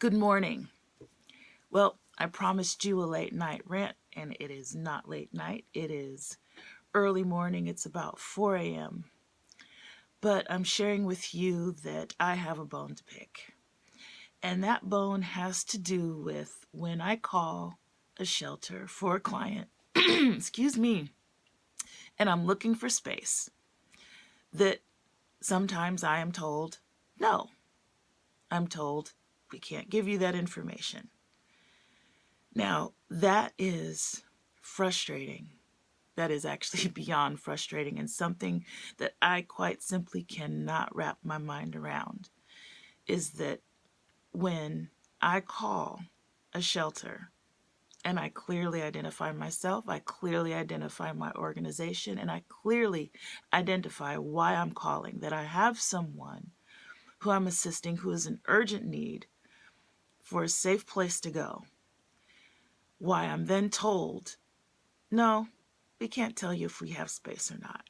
Good morning. Well, I promised you a late night rant, and it is not late night. It is early morning. It's about 4 a.m. But I'm sharing with you that I have a bone to pick. And that bone has to do with when I call a shelter for a client, excuse me, and I'm looking for space, that sometimes I am told, no, I'm told, we can't give you that information. Now, that is frustrating. That is actually beyond frustrating and something that I quite simply cannot wrap my mind around is that when I call a shelter and I clearly identify myself, I clearly identify my organization, and I clearly identify why I'm calling, that I have someone who I'm assisting who is in urgent need for a safe place to go, why I'm then told, no, we can't tell you if we have space or not,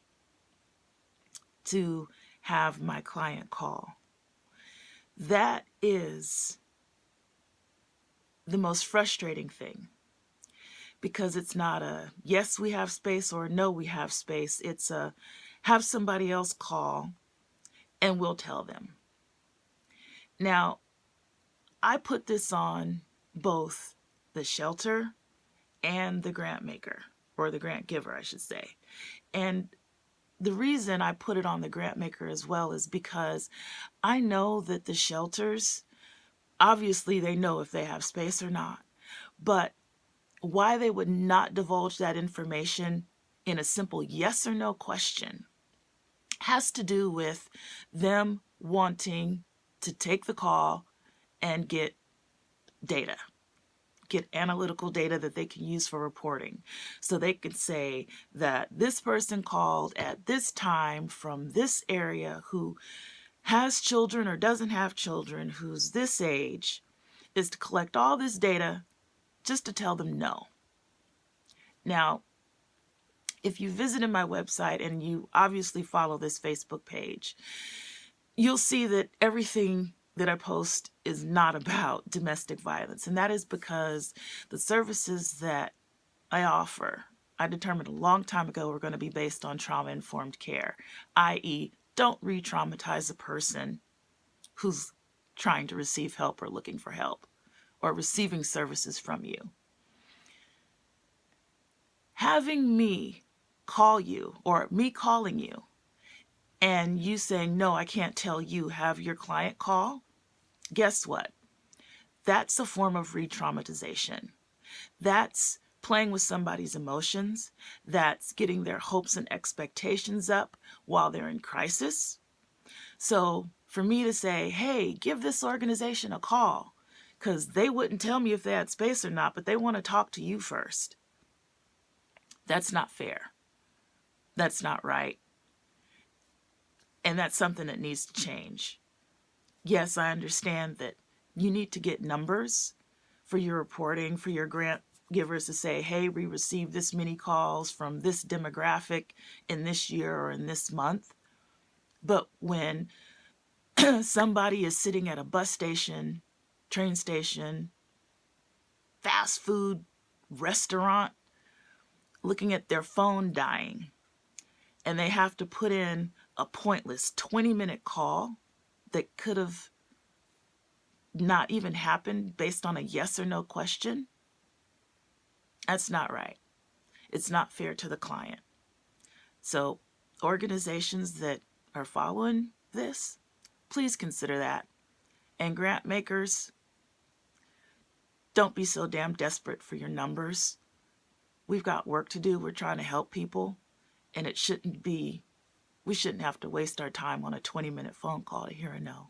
to have my client call. That is the most frustrating thing, because it's not a yes, we have space or no, we have space. It's a have somebody else call and we'll tell them. Now, I put this on both the shelter and the grant maker, or the grant giver, I should say. And the reason I put it on the grant maker as well is because I know that the shelters, obviously they know if they have space or not, but why they would not divulge that information in a simple yes or no question has to do with them wanting to take the call and get data, get analytical data that they can use for reporting. So they could say that this person called at this time from this area who has children or doesn't have children, who's this age, is to collect all this data just to tell them no. Now, if you visited my website and you obviously follow this Facebook page, you'll see that everything that I post is not about domestic violence. And that is because the services that I offer, I determined a long time ago, were going to be based on trauma-informed care, i.e., don't re-traumatize a person who's trying to receive help or looking for help or receiving services from you. Having me call you, or me calling you, and you saying, no, I can't tell you, have your client call, guess what? That's a form of re-traumatization. That's playing with somebody's emotions. That's getting their hopes and expectations up while they're in crisis. So for me to say, hey, give this organization a call, because they wouldn't tell me if they had space or not, but they want to talk to you first. That's not fair. That's not right. And that's something that needs to change. Yes, I understand that you need to get numbers for your reporting, for your grant givers to say, hey, we received this many calls from this demographic in this year or in this month. But when somebody is sitting at a bus station, train station, fast food restaurant, looking at their phone dying, and they have to put in a pointless 20-minute call that could have not even happened based on a yes or no question, that's not right. It's not fair to the client. So organizations that are following this, please consider that. And grant makers, don't be so damn desperate for your numbers. We've got work to do. We're trying to help people, and we shouldn't have to waste our time on a 20-minute phone call to hear a no.